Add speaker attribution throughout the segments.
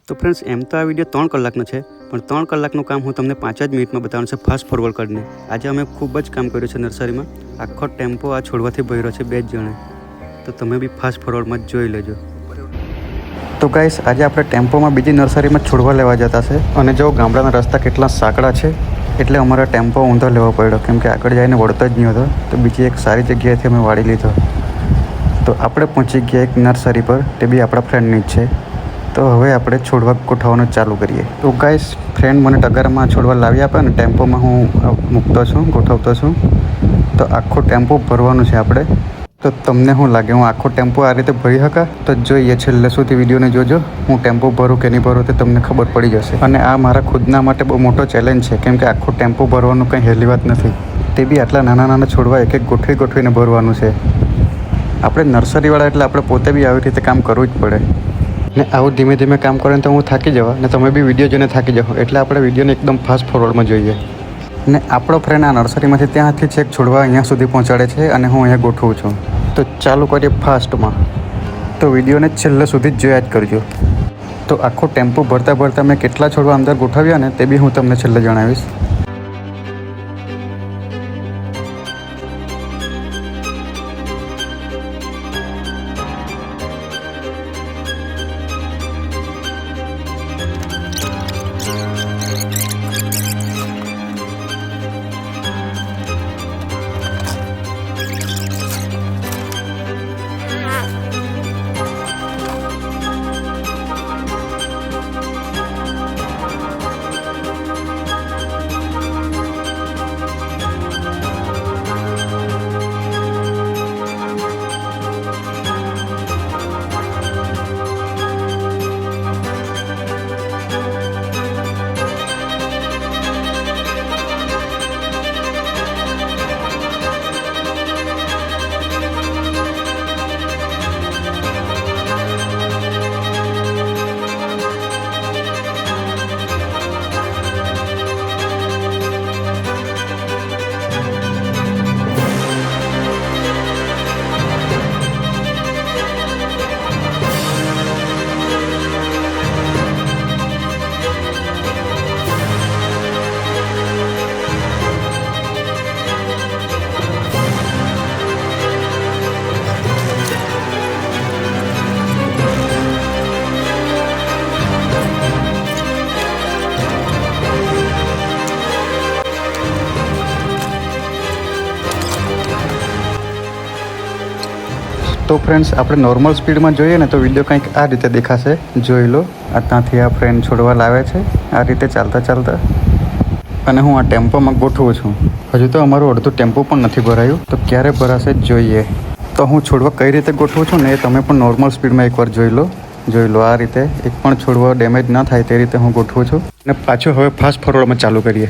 Speaker 1: તો ફ્રેન્ડ્સ એમ તો આ વિડીયો 3 કલાકનો છે, પણ 3 કલાકનું કામ હું તમને 5 જ મિનિટમાં બતાવવાનું છે ફાસ્ટ ફોરવર્ડ કરીને. આજે અમે ખૂબ જ કામ કર્યું છે નર્સરીમાં. આખો ટેમ્પો આ છોડવાથી ભર્યો છે 2 જ જણે. તો તમે બી ફાસ્ટ ફોરવર્ડમાં જ જોઈ લેજો. તો ગાઈસ, આજે આપણે ટેમ્પોમાં બીજી નર્સરીમાં છોડવા લેવા જતા છે. અને જો ગામડાના રસ્તા કેટલા સાંકડા છે, એટલે અમારા ટેમ્પો ઊંધો લેવો પડ્યો, કેમ કે આગળ જઈને વળતો જ નહીં હતો. તો બીજી એક સારી જગ્યાએથી અમે વાળી લીધો. તો આપણે પહોંચી ગયા એક નર્સરી પર, તે બી આપણા ફ્રેન્ડની જ છે. તો હવે આપણે છોડવા ગોઠવવાનું ચાલુ કરીએ. તો ગાઈસ, ફ્રેન્ડ મને ટગારમાં છોડવા લાવી આપે ને ટેમ્પોમાં હું મૂકતો છું, ગોઠવતો છું. તો આખો ટેમ્પો ભરવાનું છે આપણે. તો તમને શું લાગે, હું આખો ટેમ્પો આ રીતે ભરી શકા? તો જોઈએ, છેલ્લે સુધી વિડીયોને જોજો. હું ટેમ્પો ભરું કે નહીં ભરું તે તમને ખબર પડી જશે. અને આ મારા ખુદના માટે બહુ મોટો ચેલેન્જ છે, કેમ કે આખો ટેમ્પો ભરવાનું કંઈ હેલી વાત નથી. તે બી આટલા નાના નાના છોડવા એક એક ગોઠવીને ભરવાનું છે. આપણે નર્સરીવાળા એટલે આપણે પોતે બી આવી રીતે કામ કરવું જ પડે. ને આવું ધીમે ધીમે કામ કરે તો હું થાકી જવા, ને તમે બી વિડીયો જોઈને થાકી જાઓ. એટલે આપણે વિડીયોને એકદમ ફાસ્ટ ફોરવર્ડમાં જોઈએ. ને આપણો ફ્રેન્ડ આ નર્સરીમાંથી ત્યાંથી છેક છોડવા અહીંયા સુધી પહોંચાડે છે, અને હું અહીંયા ગોઠવું છું. તો ચાલુ કરીએ ફાસ્ટમાં. તો વિડીયોને છેલ્લે સુધી જ જોયા જ કરજો. તો આખો ટેમ્પો ભરતા ભરતા મેં કેટલા છોડવા અંદર ગોઠવ્યા ને તે બી હું તમને છેલ્લે જણાવીશ. તો ફ્રેન્ડ્સ, આપણે નોર્મલ સ્પીડમાં જોઈએ ને તો વિડીયો કંઈક આ રીતે દેખાશે. જોઈ લો, આ ત્યાંથી આ ફ્રેન્ડ છોડવા લાવે છે આ રીતે ચાલતા ચાલતા, અને હું આ ટેમ્પોમાં ગોઠવું છું. હજુ તો અમારું અડધું ટેમ્પો પણ નથી ભરાયું. તો ક્યારે ભરાશે જોઈએ. તો હું છોડવા કઈ રીતે ગોઠવું છું ને એ તમે પણ નોર્મલ સ્પીડમાં એકવાર જોઈ લો. આ રીતે એક પણ છોડવા ડેમેજ ન થાય તે રીતે હું ગોઠવું છું. અને પાછું હવે ફાસ્ટ ફોરવર્ડમાં ચાલુ કરીએ.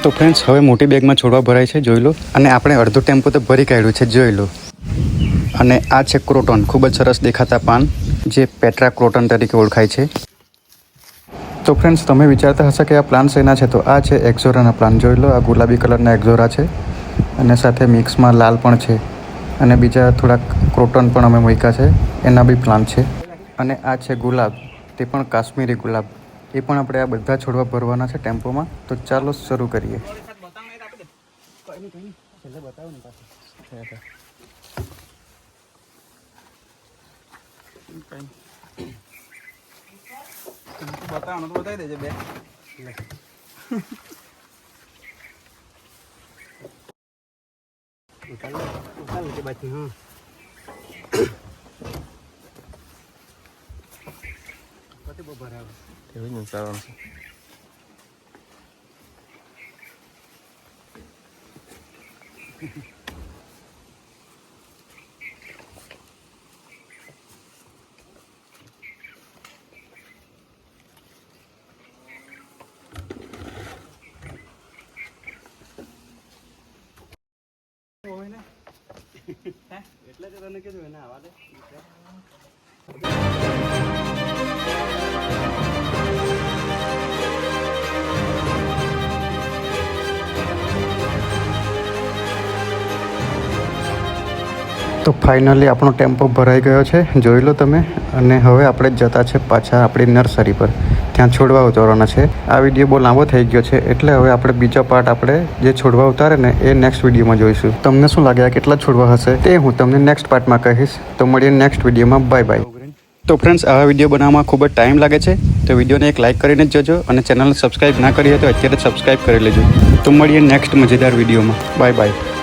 Speaker 1: તો ફ્રેન્ડ્સ, હવે મોટી બેગમાં છોડવા ભરાય છે, જોઈ લો. અને આપણે અડધો ટેમ્પો તો ભરી કાઢ્યું છે, જોઈ લો. અને આ છે ક્રોટન, ખૂબ જ સરસ દેખાતા પાન, જે પેટ્રા ક્રોટન તરીકે ઓળખાય છે. તો ફ્રેન્ડ્સ, તમે વિચારતા હશો કે આ પ્લાન્ટ શેના છે, તો આ છે એક્ઝોરાના પ્લાન્ટ. જોઈ લો, આ ગુલાબી કલરના એક્ઝોરા છે, અને સાથે મિક્સમાં લાલ પણ છે. અને બીજા થોડાક ક્રોટન પણ અમે મૂક્યા છે, એના બી પ્લાન્ટ છે. અને આ છે ગુલાબ, તે પણ કાશ્મીરી ગુલાબ. એ પણ આપણે આ બધા છોડવા ભરવાના છે ટેમ્પોમાં. તો ચાલો શરૂ કરીએ.
Speaker 2: बताओ तो बताई दे बे उताल के बात हां
Speaker 3: એવું જ ને ચાલવાનું છે.
Speaker 1: એટલે જ તને કીધું એને આવા દે. તો ફાઇનલી આપણો ટેમ્પો ભરાઈ ગયો છે, જોઈ લો તમે. અને હવે આપણે જતા છે પાછા આપણી નર્સરી પર, ત્યાં છોડવા ઉતારવાના છે. આ વિડીયો બહુ લાંબો થઈ ગયો છે, એટલે હવે આપણે બીજો પાર્ટ આપણે જે છોડવા ઉતારે ને એ નેક્સ્ટ વિડીયોમાં જોઈશું. તમને શું લાગે આ કેટલા છોડવા હશે તે હું તમને નેક્સ્ટ પાર્ટમાં કહીશ. તો મળીએ નેક્સ્ટ વિડીયોમાં. Bye bye. તો ફ્રેન્ડ્સ, આવા વિડીયો બનાવવામાં ખૂબ જ ટાઈમ લાગે છે, તો વિડીયોને એક લાઇક કરીને જ જજો અને ચેનલને સબસ્ક્રાઈબ ના કરી હોય તો અત્યારે જ સબસ્ક્રાઈબ કરી લેજો. તો મળીએ નેક્સ્ટ મજેદાર વિડીયોમાં. Bye bye.